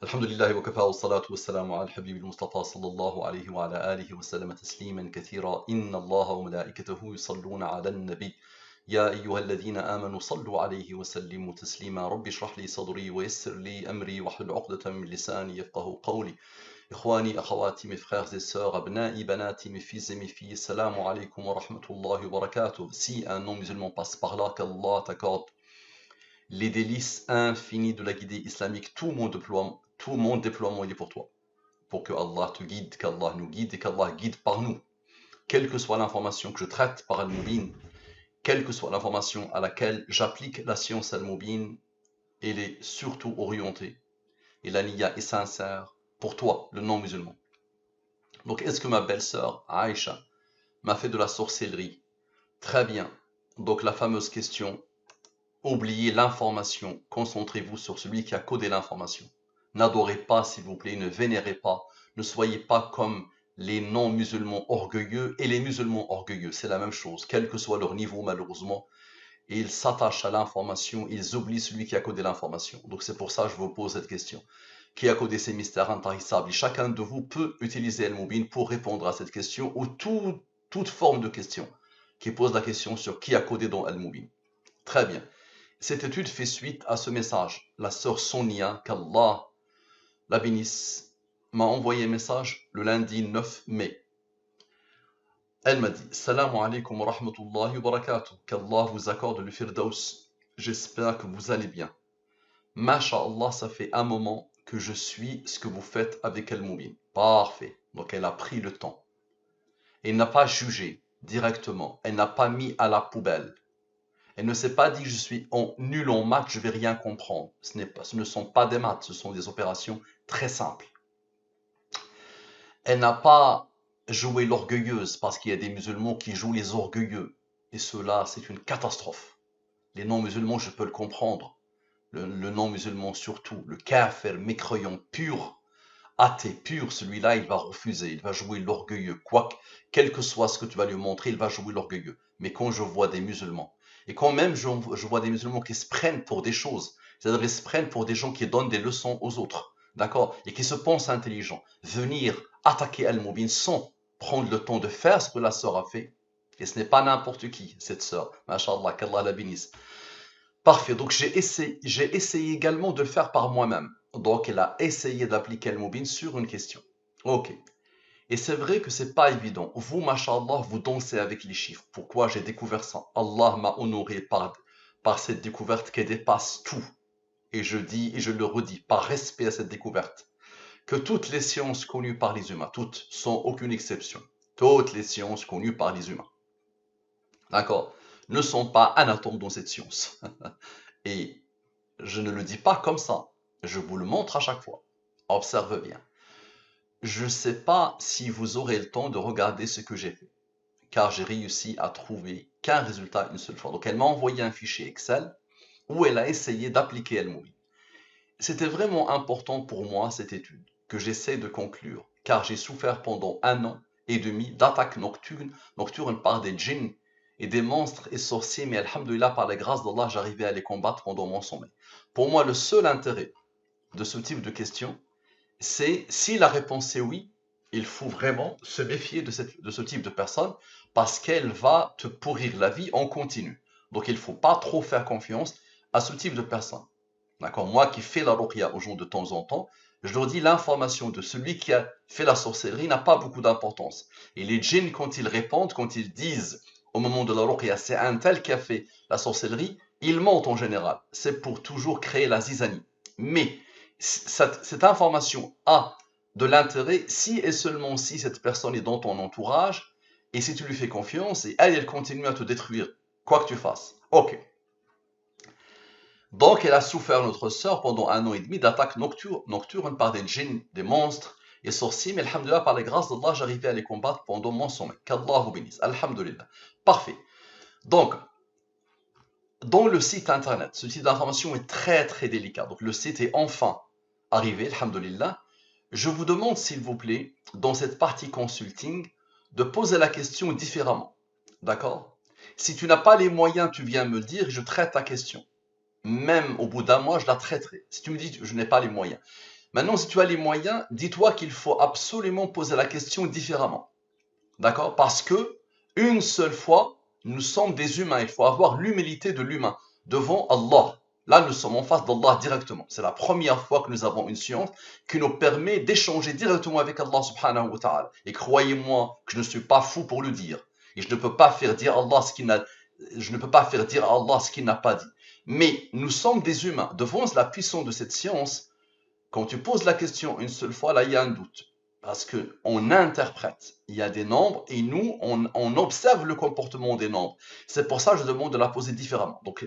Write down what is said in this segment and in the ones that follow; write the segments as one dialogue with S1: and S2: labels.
S1: الحمد لله وكفى والصلاة والسلام على الحبيب المصطفى صلى الله عليه وعلى آله وسلم تسليما كثيرا إن الله وملائكته يصلون على النبي يا أيها الذين آمنوا صلوا عليه وسلموا تسليما رب اشرح لي صدري ويسر لي أمري واحلل عقدة من لساني يفقه قولي إخواني أخواتي mes frères et sœurs أبنائي بناتي mes fils et mes filles السلام عليكم ورحمة الله وبركاته. Si un non-musulman passe par là, qu'Allah t'accorde les délices infinis de la guidée islamique, tout mon déploiement il est pour toi. Pour que Allah te guide, qu'Allah nous guide et qu'Allah guide par nous. Quelle que soit l'information que je traite par Al-Mubin, quelle que soit l'information à laquelle j'applique la science Al-Mubin, elle est surtout orientée. Et la niya est sincère pour toi, le non-musulman. Donc est-ce que ma belle-sœur, Aïcha, m'a fait de la sorcellerie? Très bien. Donc la fameuse question, oubliez l'information, concentrez-vous sur celui qui a codé l'information. N'adorez pas, s'il vous plaît, ne vénérez pas, ne soyez pas comme les non-musulmans orgueilleux et les musulmans orgueilleux, c'est la même chose, quel que soit leur niveau malheureusement, ils s'attachent à l'information, ils oublient celui qui a codé l'information. Donc c'est pour ça que je vous pose cette question. Qui a codé ces mystères intarissables? Et chacun de vous peut utiliser Al-Mubin pour répondre à cette question ou toute forme de question qui pose la question sur qui a codé dans Al-Mubin. Très bien. Cette étude fait suite à ce message. La sœur Sonia, qu'Allah la bénisse, m'a envoyé un message le lundi 9 mai. Elle m'a dit Salam alaikum wa rahmatullahi wa barakatuh. Qu'Allah vous accorde le firdaus. J'espère que vous allez bien. Masha'Allah, ça fait un moment que je suis ce que vous faites avec Al-Mubin. Parfait. Donc elle a pris le temps. Elle n'a pas jugé directement. Elle n'a pas mis à la poubelle. Elle ne s'est pas dit je suis nul en maths, je ne vais rien comprendre. Ce ne sont pas des maths, ce sont des opérations très simples. Elle n'a pas joué l'orgueilleuse parce qu'il y a des musulmans qui jouent les orgueilleux. Et cela, c'est une catastrophe. Les non-musulmans, je peux le comprendre. Le non-musulman surtout, le kafir, mécréant pur, athée pur, celui-là, il va refuser, il va jouer l'orgueilleux. Quel que soit ce que tu vas lui montrer, il va jouer l'orgueilleux. Mais quand je vois des musulmans, et quand même je vois des musulmans qui se prennent pour des choses, c'est-à-dire ils se prennent pour des gens qui donnent des leçons aux autres, d'accord, et qui se pensent intelligents, venir attaquer Al-Mubin sans prendre le temps de faire ce que la sœur a fait, et ce n'est pas n'importe qui, cette sœur, Masha'Allah, qu'Allah la bénisse. Parfait, donc j'ai essayé également de le faire par moi-même. Donc elle a essayé d'appliquer Al-Mubin sur une question. Ok. Et c'est vrai que c'est pas évident. Vous, mashallah, vous dansez avec les chiffres. Pourquoi j'ai découvert ça? Allah m'a honoré par cette découverte qui dépasse tout. Et je dis et je le redis, par respect à cette découverte, que toutes les sciences connues par les humains, toutes, sans aucune exception, toutes les sciences connues par les humains, d'accord, ne sont pas anatomes dans cette science. Et je ne le dis pas comme ça. Je vous le montre à chaque fois. Observe bien. Je ne sais pas si vous aurez le temps de regarder ce que j'ai fait, car j'ai réussi à trouver qu'un résultat une seule fois. Donc elle m'a envoyé un fichier Excel où elle a essayé d'appliquer Elmoui. C'était vraiment important pour moi cette étude, que j'essaie de conclure, car j'ai souffert pendant 1 an et demi d'attaques nocturnes par des djinns et des monstres et sorciers, mais alhamdoulilah, par la grâce d'Allah, j'arrivais à les combattre pendant mon sommeil. Pour moi, le seul intérêt de ce type de question, c'est si la réponse est oui, il faut vraiment se méfier de ce type de personne parce qu'elle va te pourrir la vie en continu. Donc il ne faut pas trop faire confiance à ce type de personne. D'accord? Moi qui fais la ruqya aux gens de temps en temps, je leur dis l'information de celui qui a fait la sorcellerie n'a pas beaucoup d'importance. Et les djinns, quand ils répondent, quand ils disent au moment de la ruqya, c'est un tel qui a fait la sorcellerie, ils mentent en général. C'est pour toujours créer la zizanie. Mais cette information a de l'intérêt si et seulement si cette personne est dans ton entourage et si tu lui fais confiance et elle continue à te détruire, quoi que tu fasses. Ok. Donc elle a souffert, notre sœur, pendant 1 an et demi d'attaques nocturnes par des djinns, des monstres et sorciers, mais alhamdulillah, par la grâce d'Allah, j'arrivais à les combattre pendant mon sommeil. Qu'Allah vous bénisse. Alhamdulillah. Parfait. Donc, dans le site internet, ce type d'information est très très délicat. Donc le site est enfin arrivé, alhamdulillah. Je vous demande, s'il vous plaît, dans cette partie consulting, de poser la question différemment. D'accord? Si tu n'as pas les moyens, tu viens me le dire et je traite ta question. Même au bout d'1 mois, je la traiterai. Si tu me dis je n'ai pas les moyens. Maintenant, si tu as les moyens, dis-toi qu'il faut absolument poser la question différemment. D'accord? Parce que une seule fois, nous sommes des humains. Il faut avoir l'humilité de l'humain devant Allah. Là, nous sommes en face d'Allah directement. C'est la première fois que nous avons une science qui nous permet d'échanger directement avec Allah subhanahu wa ta'ala. Et croyez-moi que je ne suis pas fou pour le dire. Et je ne peux pas faire dire Allah ce qu'il n'a, je ne peux pas faire dire à Allah ce qu'il n'a pas dit. Mais nous sommes des humains. Devant la puissance de cette science, quand tu poses la question une seule fois, là, il y a un doute. Parce qu'on interprète. Il y a des nombres et nous, on observe le comportement des nombres. C'est pour ça que je demande de la poser différemment. Donc,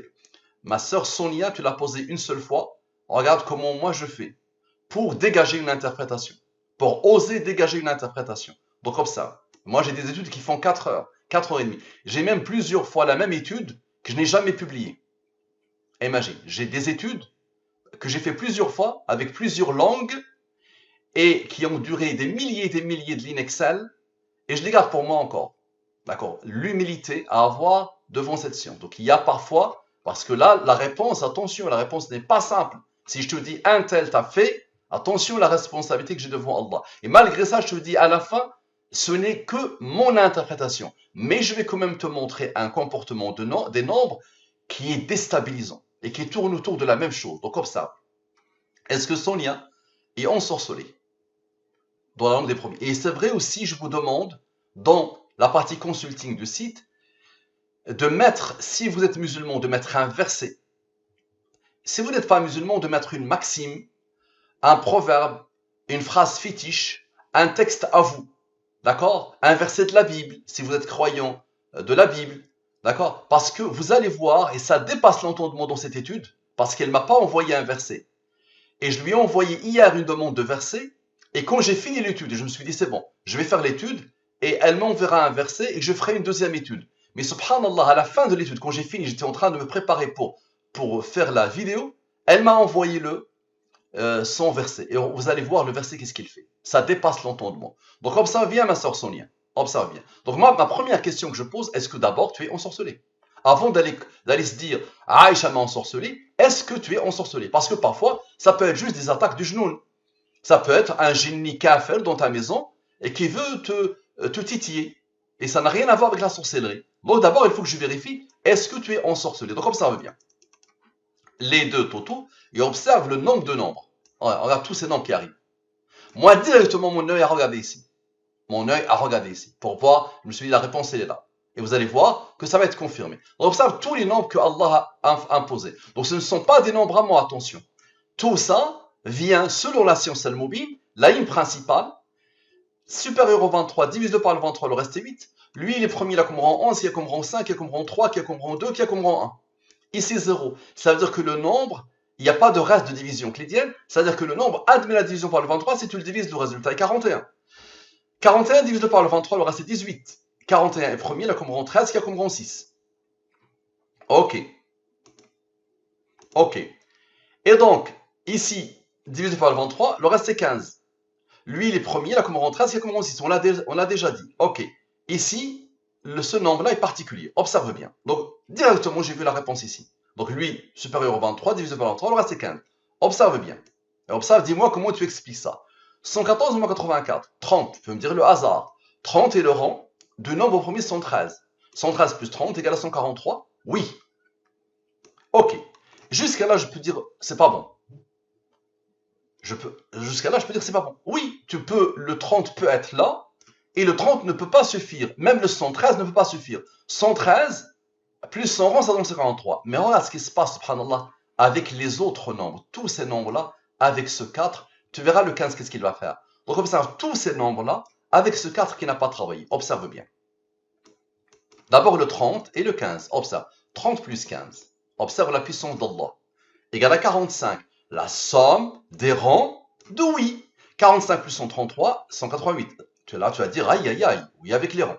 S1: ma sœur Sonia, tu l'as posée une seule fois. Regarde comment moi je fais pour dégager une interprétation. Pour oser dégager une interprétation. Donc, observe. Moi, j'ai des études qui font 4 heures, 4 heures et demie. J'ai même plusieurs fois la même étude que je n'ai jamais publiée. Imagine, j'ai des études que j'ai fait plusieurs fois avec plusieurs langues et qui ont duré des milliers et des milliers de lignes Excel, et je les garde pour moi encore. D'accord? L'humilité à avoir devant cette science. Donc il y a parfois, parce que là, la réponse, attention, la réponse n'est pas simple. Si je te dis un tel t'a fait, attention à la responsabilité que j'ai devant Allah. Et malgré ça, je te dis à la fin, ce n'est que mon interprétation. Mais je vais quand même te montrer un comportement des nombres qui est déstabilisant et qui tourne autour de la même chose. Donc observe. Est-ce que Sonia est ensorcelée dans la langue des premiers? Et c'est vrai aussi, je vous demande, dans la partie consulting du site, de mettre, si vous êtes musulman, de mettre un verset. Si vous n'êtes pas musulman, de mettre une maxime, un proverbe, une phrase fétiche, un texte à vous. D'accord? Un verset de la Bible, si vous êtes croyant de la Bible. D'accord? Parce que vous allez voir, et ça dépasse l'entendement dans cette étude, parce qu'elle ne m'a pas envoyé un verset. Et je lui ai envoyé hier une demande de verset, et quand j'ai fini l'étude, je me suis dit, c'est bon, je vais faire l'étude, et elle m'enverra un verset, et je ferai une deuxième étude. Mais subhanallah, à la fin de l'étude, quand j'ai fini, j'étais en train de me préparer pour faire la vidéo, elle m'a envoyé son verset. Et vous allez voir le verset, qu'est-ce qu'il fait. Ça dépasse l'entendement. Donc observe bien, ma soeur Sonia. Observe bien. Donc moi, ma première question que je pose, est-ce que d'abord tu es ensorcelé? Avant d'aller se dire, Aïcha m'a ensorcelé, est-ce que tu es ensorcelé? Parce que parfois, ça peut être juste des attaques du genou. Ça peut être un génie kafir dans ta maison et qui veut te titiller. Et ça n'a rien à voir avec la sorcellerie. Donc d'abord, il faut que je vérifie, est-ce que tu es ensorcelé? Donc observe bien. Les deux totaux, et observe le nombre de nombres. Regarde tous ces nombres qui arrivent. Moi, directement, mon œil a regardé ici. Mon œil a regardé ici. Pour voir, je me suis dit, la réponse, elle est là. Et vous allez voir que ça va être confirmé. On observe tous les nombres que Allah a imposés. Donc ce ne sont pas des nombres à moi, attention. Tout ça vient, selon la science al-Mubin, la ligne principale, supérieur au 23, divisé par le 23, le reste est 8. Lui, il est premier, il a comme rang 11, il a comme rang 5, il a comme rang 3, il a comme rang 2, il a comme rang 1. Ici, 0. Ça veut dire que le nombre, il n'y a pas de reste de division euclidienne. Ça veut dire que le nombre admet la division par le 23 si tu le divises, le résultat est 41. 41 divisé par le 23, le reste est 18. 41 est premier, il a comme rang 13, il a comme rang 6. Ok. Ok. Et donc, ici, divisé par le 23, le reste est 15. Lui, il est premier, il a comme rang 13, il a comme rang 6. On l'a déjà dit. Ok. Ici, ce nombre-là est particulier. Observe bien. Donc, directement, j'ai vu la réponse ici. Donc, lui, supérieur au 23, divisé par le 23, le reste est 15. Observe bien. Et observe, dis-moi comment tu expliques ça. 114 moins 84, 30. Tu peux me dire le hasard. 30 est le rang du nombre au premier 113. 113 plus 30 égale à 143. Oui. Ok. Jusqu'à là, je peux dire, c'est pas bon. Jusqu'à là, je peux dire, c'est pas bon. Oui, le 30 peut être là, et le 30 ne peut pas suffire. Même le 113 ne peut pas suffire. 113 plus 100 ça donne 53. Mais regarde ce qui se passe, subhanallah, avec les autres nombres. Tous ces nombres-là, avec ce 4, tu verras le 15, qu'est-ce qu'il va faire. Donc observe tous ces nombres-là, avec ce 4 qui n'a pas travaillé. Observe bien. D'abord le 30 et le 15. Observe. 30 plus 15. Observe la puissance d'Allah. Égale à 45. La somme des rangs de oui. 45 plus 133, 188. Là, tu vas dire, aïe, aïe, aïe, oui, avec les rangs.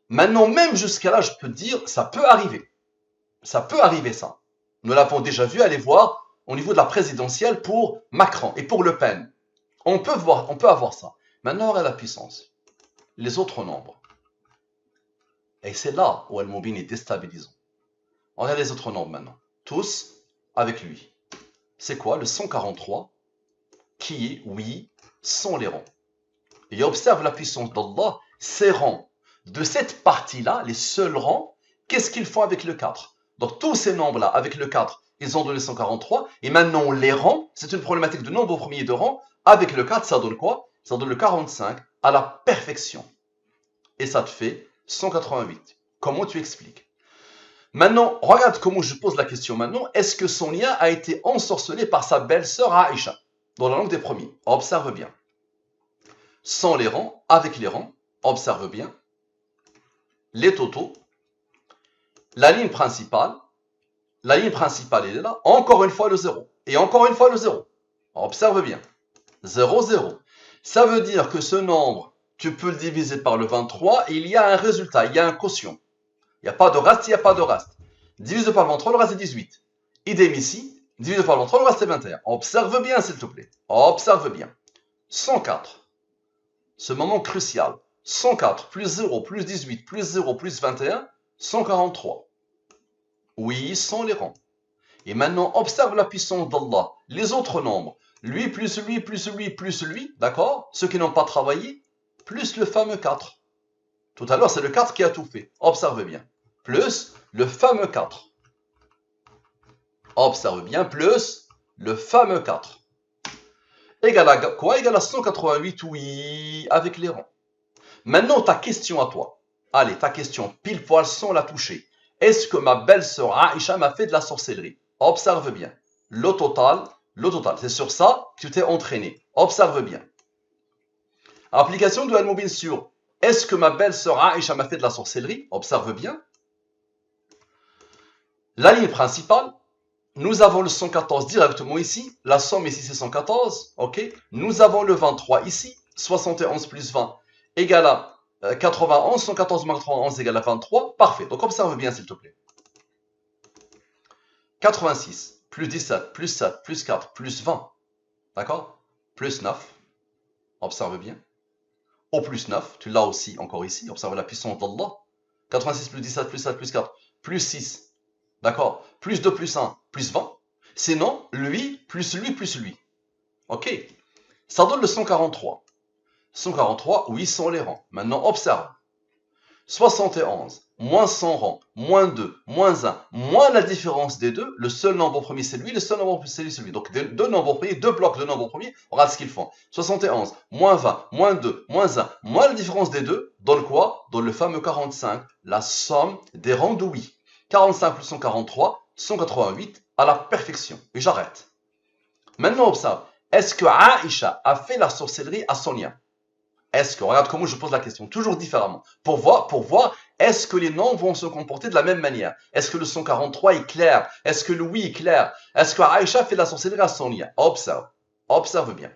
S1: Maintenant, même jusqu'à là, je peux te dire, ça peut arriver. Ça peut arriver, ça. Nous l'avons déjà vu, allez voir, au niveau de la présidentielle pour Macron et pour Le Pen. On peut avoir ça. Maintenant, on a la puissance. Les autres nombres. Et c'est là où Al-Mubin est déstabilisant. On a les autres nombres maintenant. Tous avec lui. C'est quoi? Le 143 qui est, oui, sont les rangs. Et observe la puissance d'Allah, ces rangs. De cette partie-là, les seuls rangs, qu'est-ce qu'ils font avec le 4? Donc tous ces nombres-là, avec le 4, ils ont donné 143. Et maintenant, les rangs, c'est une problématique de nombre au premier de rang. Avec le 4, ça donne quoi? Ça donne le 45 à la perfection. Et ça te fait 188. Comment tu expliques? Maintenant, regarde comment je pose la question maintenant. Est-ce que Sonia a été ensorcelée par sa belle-sœur Aïcha? Dans la langue des premiers. Observe bien. Sans les rangs, avec les rangs, observe bien. Les totaux. La ligne principale elle est là. Encore une fois le 0. Et encore une fois le 0. Observe bien. 0, 0. Ça veut dire que ce nombre, tu peux le diviser par le 23 et il y a un résultat, il y a un quotient. Il n'y a pas de reste, il n'y a pas de reste. Divise par le 23, le reste est 18. Idem ici, divise par le 23, le reste est 21. Observe bien, s'il te plaît. Observe bien. 104. Ce moment crucial. 104 plus 0 plus 18 plus 0 plus 21, 143. Oui, sans les rangs. Et maintenant, observe la puissance d'Allah. Les autres nombres. Lui plus lui plus lui plus lui, d'accord? Ceux qui n'ont pas travaillé, plus le fameux 4. Tout à l'heure, c'est le 4 qui a tout fait. Observe bien. Plus le fameux 4. Observe bien. Plus le fameux 4. Égal à quoi? Égal à 188, oui, avec les rangs. Maintenant, ta question à toi. Allez, ta question, pile poil sans la toucher. Est-ce que ma belle-sœur Aïcha m'a fait de la sorcellerie? Observe bien. Le total, c'est sur ça que tu t'es entraîné. Observe bien. Application de Al-Mubin sur est-ce que ma belle-sœur Aïcha m'a fait de la sorcellerie? Observe bien. La ligne principale, nous avons le 114 directement ici. La somme ici, c'est 114. Ok. Nous avons le 23 ici. 71 plus 20 égale à 91. 114 moins 91 égale à 23. Parfait. Donc, observe bien, s'il te plaît. 86 plus 17 plus 7 plus 4 plus 20. D'accord? Plus 9. Observe bien. Au plus 9, tu l'as aussi encore ici. Observe la puissance d'Allah. 86 plus 17 plus 7 plus 4 plus 6. D'accord? Plus 2 plus 1 plus 20. Sinon, lui plus lui plus lui. Ok? Ça donne le 143. 143, oui, sont les rangs. Maintenant, observe. 71, moins 100 rangs, moins 2, moins 1, moins la différence des deux. Le seul nombre premier, c'est lui, le seul nombre premier, c'est lui, c'est lui. Donc, deux nombres premiers, deux blocs de nombres premiers. Regarde ce qu'ils font. 71, moins 20, moins 2, moins 1, moins la différence des deux. Donne quoi? Donne le fameux 45, la somme des rangs de oui. 45 plus 143, 188 à la perfection. Et j'arrête. Maintenant, observe. Est-ce que Aïcha a fait la sorcellerie à Sonia? Est-ce que, regarde comment je pose la question, toujours différemment, pour voir, est-ce que les nombres vont se comporter de la même manière? Est-ce que le 143 est clair? Est-ce que le oui est clair? Est-ce que Aïcha fait la sorcellerie à Sonia? Observe bien.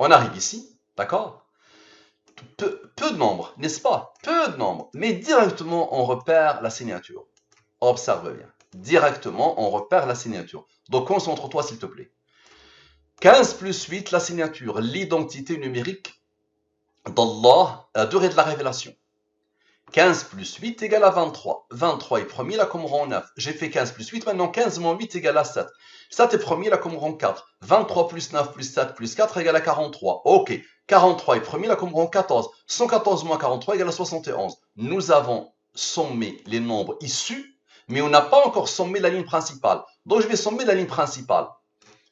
S1: On arrive ici, d'accord? Peu de nombres, n'est-ce pas? Peu de nombres, mais directement on repère la signature. Observe bien. Directement on repère la signature. Donc concentre-toi s'il te plaît. 15 plus 8, la signature, l'identité numérique d'Allah, la durée de la révélation. 15 plus 8 égale à 23. 23 est premier, là comme rang 9. J'ai fait 15 plus 8, maintenant 15 moins 8 égale à 7. 7 est premier, là comme rang 4. 23 plus 9 plus 7 plus 4 égale à 43. Ok, 43 est premier, là comme rang 14. 114 moins 43 égale à 71. Nous avons sommé les nombres issus, mais on n'a pas encore sommé la ligne principale. Donc je vais sommer la ligne principale.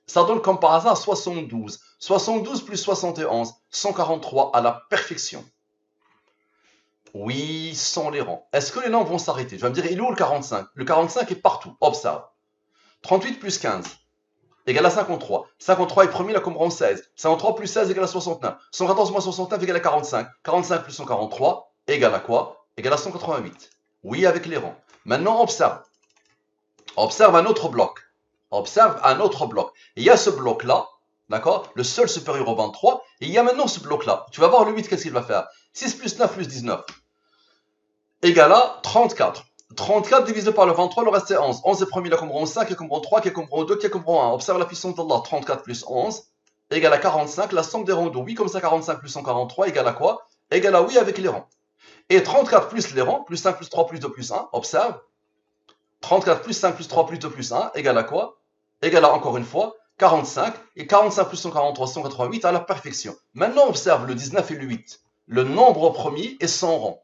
S1: Ça donne comme par hasard 72. 72 plus 71, 143 à la perfection. Oui, sans les rangs. Est-ce que les nombres vont s'arrêter? Tu vas me dire, il est où le 45? Le 45 est partout. Observe. 38 plus 15 égale à 53. 53 est premier, là comme rang 16. 53 plus 16 égale à 69. 114 moins 69 égale à 45. 45 plus 143 égale à quoi? Égale à 188. Oui, avec les rangs. Maintenant, observe. Observe un autre bloc. Observe un autre bloc. Il y a ce bloc-là, d'accord? Le seul supérieur au 23. Et il y a maintenant ce bloc-là. Tu vas voir le 8, qu'est-ce qu'il va faire? 6 plus 9 plus 19. Égale à 34. 34 divisé par le 23, le reste est 11. 11 est premier, là comme rang 5, qui est comme rang 3, qui est comme rang 2, qui est comme rang 1. Observe la puissance d'Allah. 34 plus 11 égale à 45. La somme des rangs de oui, comme ça 45 plus 143 égale à quoi? Égale à oui avec les rangs. Et 34 plus les rangs, plus 5 plus 3 plus 2 plus 1. Observe. 34 plus 5 plus 3 plus 2 plus 1 égale à quoi? Égale à, encore une fois, 45, et 45 plus 143, 188 à la perfection. Maintenant, observe le 19 et le 8. Le nombre premier est sans rang.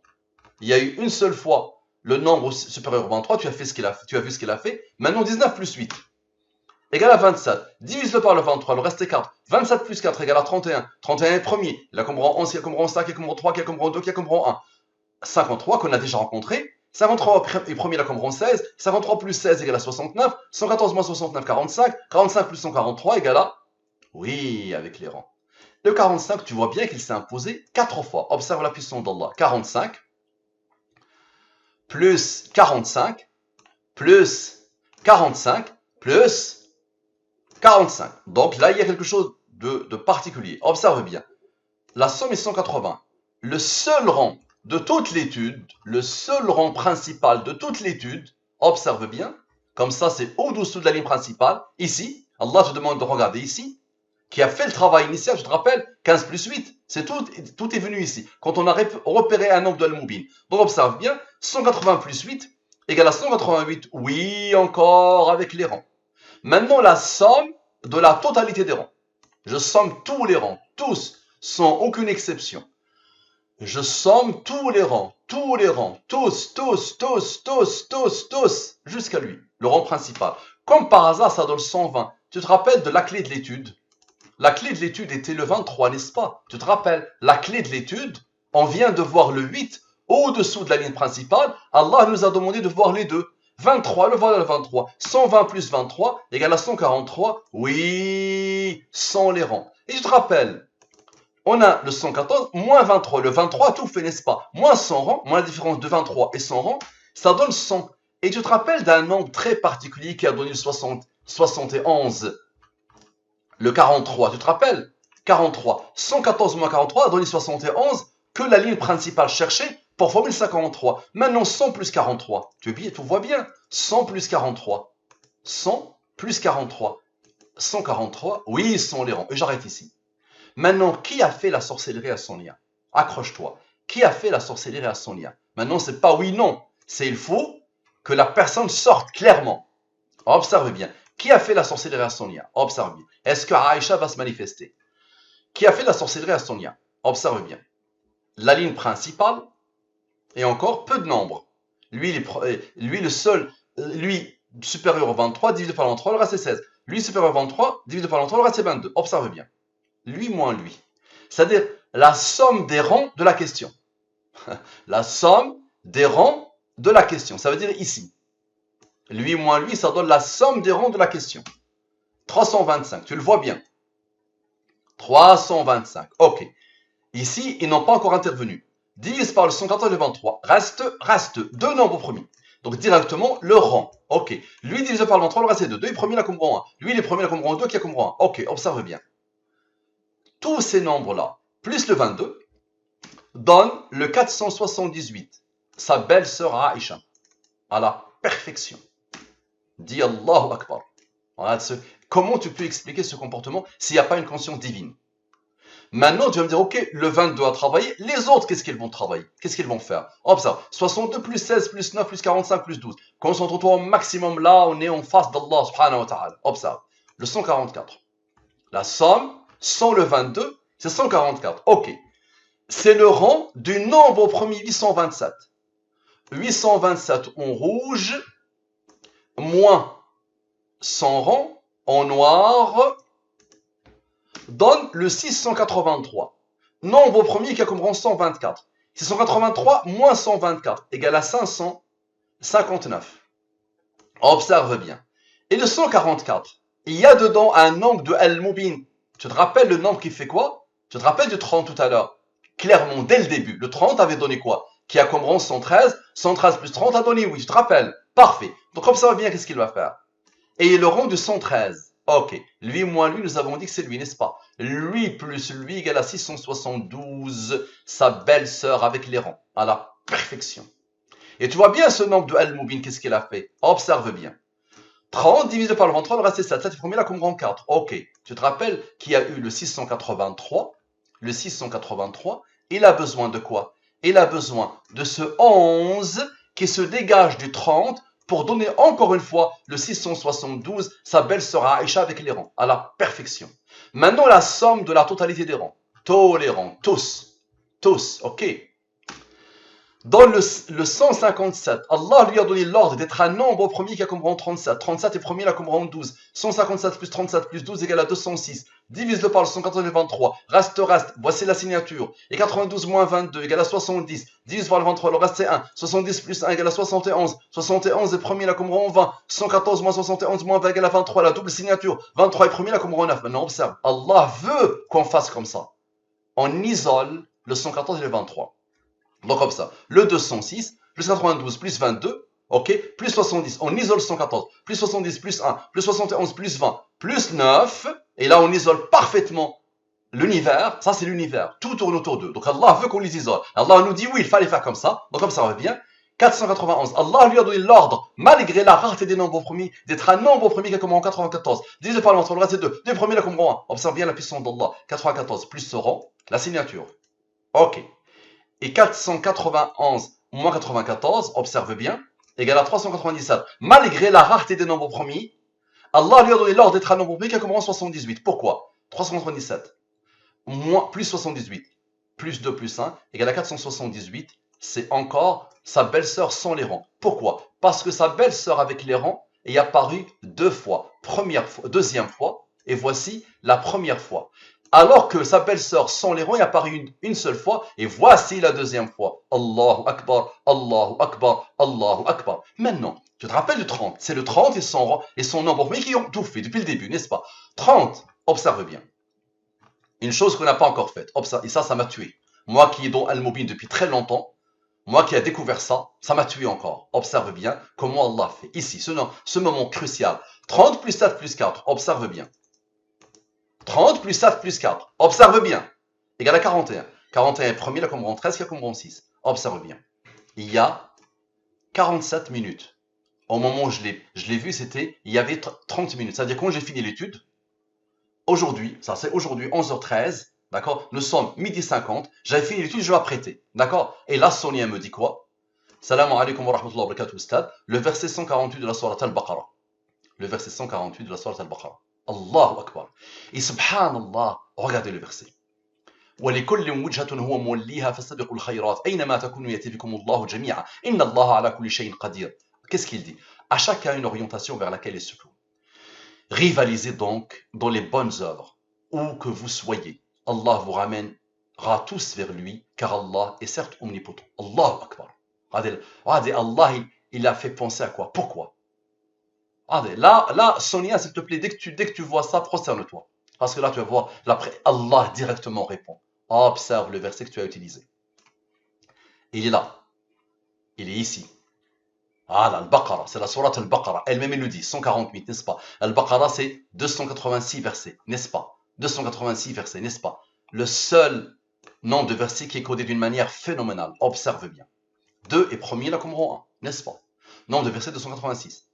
S1: Il y a eu une seule fois le nombre supérieur au 23, tu as vu ce qu'il a fait. Maintenant, 19 plus 8 égale à 27. Divise-le par le 23, le reste est 4. 27 plus 4 égale à 31. 31 est premier. Il y a comme rang 11, il y a comme rang 5, il y a comme rang 3, il y a comme rang 2, il y a comme rang 1. 53 qu'on a déjà rencontré. 53 est premier, là comme rang 16. 53 plus 16 égale à 69. 114 moins 69, 45. 45 plus 143 égale à... Oui, avec les rangs. Le 45, tu vois bien qu'il s'est imposé 4 fois. Observe la puissance d'Allah. 45 plus 45 plus 45 plus 45. Donc là, il y a quelque chose de particulier. Observe bien. La somme est 180. Le seul rang de toute l'étude, le seul rang principal de toute l'étude, observe bien, comme ça c'est au-dessous de la ligne principale, ici, Allah te demande de regarder ici, qui a fait le travail initial, je te rappelle, 15 plus 8, c'est tout est venu ici, quand on a repéré un nombre de Al-Mubin. Donc observe bien, 180 plus 8 égale à 188, oui, encore avec les rangs. Maintenant, la somme de la totalité des rangs. Je somme tous les rangs, tous, sans aucune exception. Je somme tous les rangs, tous, jusqu'à lui, le rang principal. Comme par hasard, ça donne 120. Tu te rappelles de la clé de l'étude? La clé de l'étude était le 23, n'est-ce pas? Tu te rappelles? La clé de l'étude, on vient de voir le 8 au-dessous de la ligne principale. Allah nous a demandé de voir les deux. 23, le voilà le 23. 120 plus 23 égale à 143. Oui, sans les rangs. Et je te rappelle, on a le 114 moins 23. Le 23 tout fait, n'est-ce pas? Moins 100 rangs, moins la différence de 23 et 100 rangs, ça donne 100. Et tu te rappelles d'un nombre très particulier qui a donné le 71, le 43. Tu te rappelles? 43. 114 moins 43 a donné 71 que la ligne principale cherchait pour formuler 53. Maintenant, 100 plus 43. Tu vois bien? 100 plus 43. 100 plus 43. 143. Oui, sont les rangs. Et j'arrête ici. Maintenant, qui a fait la sorcellerie à son lien? Accroche-toi. Qui a fait la sorcellerie à son lien? Maintenant, c'est pas oui, non. C'est il faut que la personne sorte clairement. Observe bien. Qui a fait la sorcellerie à son lien? Observe bien. Est-ce que Aïcha va se manifester? Qui a fait la sorcellerie à son lien? Observe bien. La ligne principale et encore peu de nombres. Lui, le seul, lui supérieur au 23, divisé par le 23, le reste est 16. Lui supérieur au 23, divisé par le 23, le reste est 22. Observe bien. Lui moins lui. C'est-à-dire la somme des rangs de la question. La somme des rangs de la question. Ça veut dire ici. Lui moins lui, ça donne la somme des rangs de la question. 325, tu le vois bien. 325, ok. Ici, ils n'ont pas encore intervenu. Divise par le 114 et le 23. Reste deux nombres premiers. Donc directement le rang. Ok. Lui divisé par le 23, le reste est 2. 2 est premier là comme rang 1. Lui il est premier là comme rang 2 qui a comme rang 1. Ok, observe bien. Tous ces nombres-là, plus le 22, donnent le 478. Sa belle-sœur Aïcha. À la perfection. Dis Allahu Akbar. Comment tu peux expliquer ce comportement s'il n'y a pas une conscience divine? Maintenant, tu vas me dire, ok, le 22 a travaillé, les autres, qu'est-ce qu'ils vont travailler? Qu'est-ce qu'ils vont faire? Observe, 62 plus 16 plus 9 plus 45 plus 12. Concentre-toi au maximum là, on est en face d'Allah subhanahu wa ta'ala. Observe, le 144. La somme, sans le 22, c'est 144. Ok, c'est le rang du nombre au premier 827. 827 en rouge, moins 100 rangs en noir, donne le 683. Nombre premier qui a comme rang 124. 683 moins 124 égale à 559. Observe bien. Et le 144, il y a dedans un nombre de Al-Mubin. Tu te rappelles le nombre qui fait quoi? Tu te rappelles du 30 tout à l'heure? Clairement, dès le début, le 30 avait donné quoi? Qui a comme rang 113. 113 plus 30 a donné oui, tu te rappelles? Parfait. Donc observe bien qu'est-ce qu'il va faire. Et le rang du 113. Ok, lui moins lui, nous avons dit que c'est lui, n'est-ce pas? Lui plus lui égale à 672, sa belle-sœur avec les rangs, à la perfection. Et tu vois bien ce nombre de Al-Mubin, qu'est-ce qu'il a fait? Observe bien. 30 divisé par le 23, le reste est 7. 7 est formé là comme rang 4. Ok, tu te rappelles qu'il y a eu le 683. Le 683, il a besoin de quoi? Il a besoin de ce 11 qui se dégage du 30 pour donner encore une fois le 672, sa belle-sœur Aïcha avec les rangs, à la perfection. Maintenant, la somme de la totalité des rangs. Tous les rangs, tous, ok. Dans le 157, Allah lui a donné l'ordre d'être un nombre premier qui a comme rang 37. 37 est premier, il a comme rang 12. 157 plus 37 plus 12 égale à 206. Divise-le par le 183. Reste, voici la signature. Et 92 moins 22 égale à 70. Divise par le 23, le reste c'est 1. 70 plus 1 égale à 71. 71 est premier, il a comme rang 20. 114 moins 71 moins 20 égale à 23. La double signature. 23 est premier, il a comme rang 9. Maintenant observe, Allah veut qu'on fasse comme ça. On isole le 114 et le 23. Donc comme ça, le 206, plus 92, plus 22, ok, plus 70, on isole 114, plus 70, plus 1, plus 71, plus 20, plus 9, et là on isole parfaitement l'univers, ça c'est l'univers, tout tourne autour d'eux. Donc Allah veut qu'on les isole. Allah nous dit oui, il fallait faire comme ça, donc comme ça revient. 491, Allah lui a donné l'ordre, malgré la rareté des nombres premiers, d'être un nombre premier qui a comme rang 94. Divisé par le entre le reste c'est 2. Deux premiers, là comme rang 1. Observe bien la puissance d'Allah. 94 plus ce rang, la signature. Ok. Et 491 moins 94, observe bien, égale à 397. Malgré la rareté des nombres premiers, Allah lui a donné l'ordre d'être un nombre premier qui a comme rang 78. Pourquoi 397 moins plus 78 plus 2 plus 1 égale à 478. C'est encore sa belle-sœur sans les rangs. Pourquoi? Parce que sa belle-sœur avec les rangs est apparue deux fois. Première fois, deuxième fois, et voici la première fois. Alors que sa belle-sœur sans les rangs est apparue une seule fois, et voici la deuxième fois. Allahu Akbar, Allahu Akbar, Allahu Akbar. Maintenant, tu te rappelles du 30. C'est le 30 et son nombre premier qui ont tout fait depuis le début, n'est-ce pas? 30, observe bien. Une chose qu'on n'a pas encore faite. Observe, et ça m'a tué. Moi qui est dans Al-Mubin depuis très longtemps, moi qui ai découvert ça, ça m'a tué encore. Observe bien comment Allah fait. Ici, ce moment crucial. 30 plus 7 plus 4, observe bien. 30 plus 7 plus 4, observe bien. Égal à 41. 41 est premier, là comme rang 13, qui a comme rang 6. Observe bien. Il y a 47 minutes. Au moment où je l'ai vu, il y avait 30 minutes. C'est-à-dire quand j'ai fini l'étude, aujourd'hui, ça c'est aujourd'hui 11h13, d'accord? Nous sommes midi 50, j'avais fini l'étude, je m'apprêtais, d'accord? Et là, Sonia me dit quoi? Salam alaikum wa rahmatullahi wa barakatuh, ustad. Le verset 148 de la sourate Al-Baqarah. Le verset 148 de la sourate Al-Baqarah. Allahu Akbar. Et subhanallah, regardez le verset. ولكل وجهة هو موليها فاستبقوا الخيرات أينما تكونوا يأتي بكم الله جميعا إن الله على كل شيء قدير. Qu'est-ce qu'il dit? À chacun une orientation vers laquelle il se tourne. Rivalisez donc dans les bonnes œuvres, où que vous soyez. Allah vous ramènera tous vers lui, car Allah est certes omnipotent. Allahu Akbar. Regardez, Allah, il a fait penser à quoi? Pourquoi? Regardez, là, Sonia, s'il te plaît, dès que tu vois ça, prosterne-toi. Parce que là, tu vas voir, après, Allah directement répond. Observe le verset que tu as utilisé. Il est là. Il est ici. Ah là, Al-Baqarah, c'est la sourate Al-Baqarah. Elle-même, elle le dit, 148, n'est-ce pas? Al-Baqarah, c'est 286 versets, n'est-ce pas? 286 versets, n'est-ce pas? Le seul nombre de versets qui est codé d'une manière phénoménale. Observe bien. 2 est premier, là, comme rang 1, n'est-ce pas? Nombre de versets 286.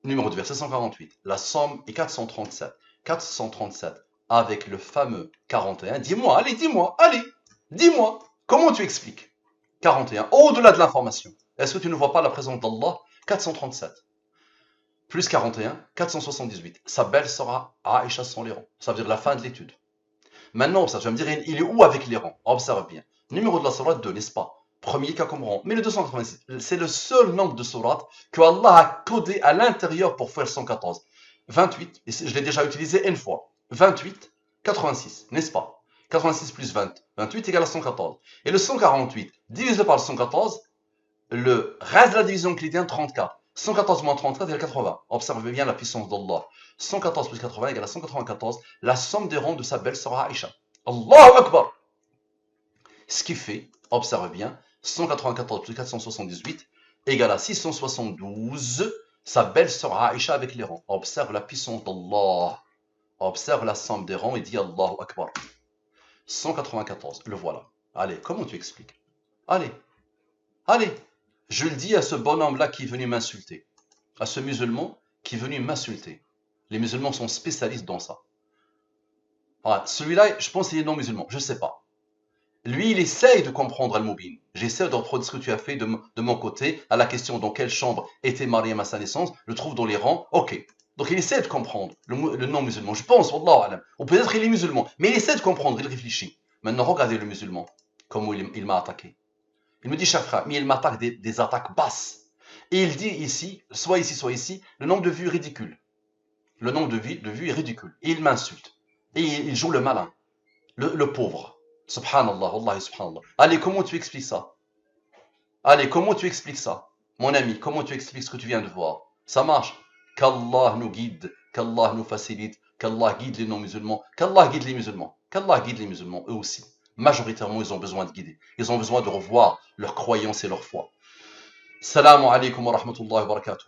S1: Numéro de verset 148. La somme est 437. 437 avec le fameux 41. Dis-moi, dis-moi, comment tu expliques 41, au-delà de l'information. Est-ce que tu ne vois pas la présence d'Allah? 437. Plus 41, 478. Sa belle sera Aïcha sans les rangs. Ça veut dire la fin de l'étude. Maintenant, ça, tu vas me dire, il est où avec les rangs? Observe bien. Numéro de la sourate 2, n'est-ce pas? Premier cas comme rang. Mais le 286, c'est le seul nombre de sourates que Allah a codé à l'intérieur pour faire 114. 28, et je l'ai déjà utilisé une fois. 28, 86, n'est-ce pas? 86 plus 20, 28 égale à 114. Et le 148, divisé par le 114, le reste de la division euclidienne, 34. 114 moins 34 égale 80. Observez bien la puissance d'Allah. 114 plus 80 égale à 194. La somme des rangs de sa belle sera Aïcha. Allahu Akbar. Ce qui fait, observe bien, 194 plus 478 égale à 672. Sa belle sœur Aïcha avec les rangs. Observe la puissance d'Allah. Observe la somme des rangs et dit Allahu Akbar. 194, le voilà. Allez, comment tu expliques? Allez, je le dis à ce bonhomme-là qui est venu m'insulter. À ce musulman qui est venu m'insulter. Les musulmans sont spécialistes dans ça. Celui-là, je pense qu'il est non musulman, je ne sais pas. Lui, il essaye de comprendre Al-Mubin. J'essaie de reprendre ce que tu as fait de mon côté à la question dans quelle chambre était Mariam à sa naissance. Je le trouve dans les rangs. Ok. Donc il essaie de comprendre le non-musulman. Je pense, wallahu alam. Ou peut-être il est musulman. Mais il essaie de comprendre, il réfléchit. Maintenant, regardez le musulman. Comment il m'a attaqué. Il me dit, cher frère, mais il m'attaque des attaques basses. Et il dit ici, soit ici, le nombre de vues est ridicule. Le nombre de vues est ridicule. Et il m'insulte. Et il joue le malin. Le pauvre. Subhanallah, Wallahi, subhanallah. Allez, comment tu expliques ça? Allez, comment tu expliques ça? Mon ami, comment tu expliques ce que tu viens de voir? Ça marche. Qu'Allah nous guide, qu'Allah nous facilite, qu'Allah guide les non-musulmans, qu'Allah guide les musulmans, qu'Allah guide les musulmans, eux aussi. Majoritairement, ils ont besoin de guider. Ils ont besoin de revoir leur croyance et leur foi. Salam alaikum wa rahmatullahi wa barakatuh.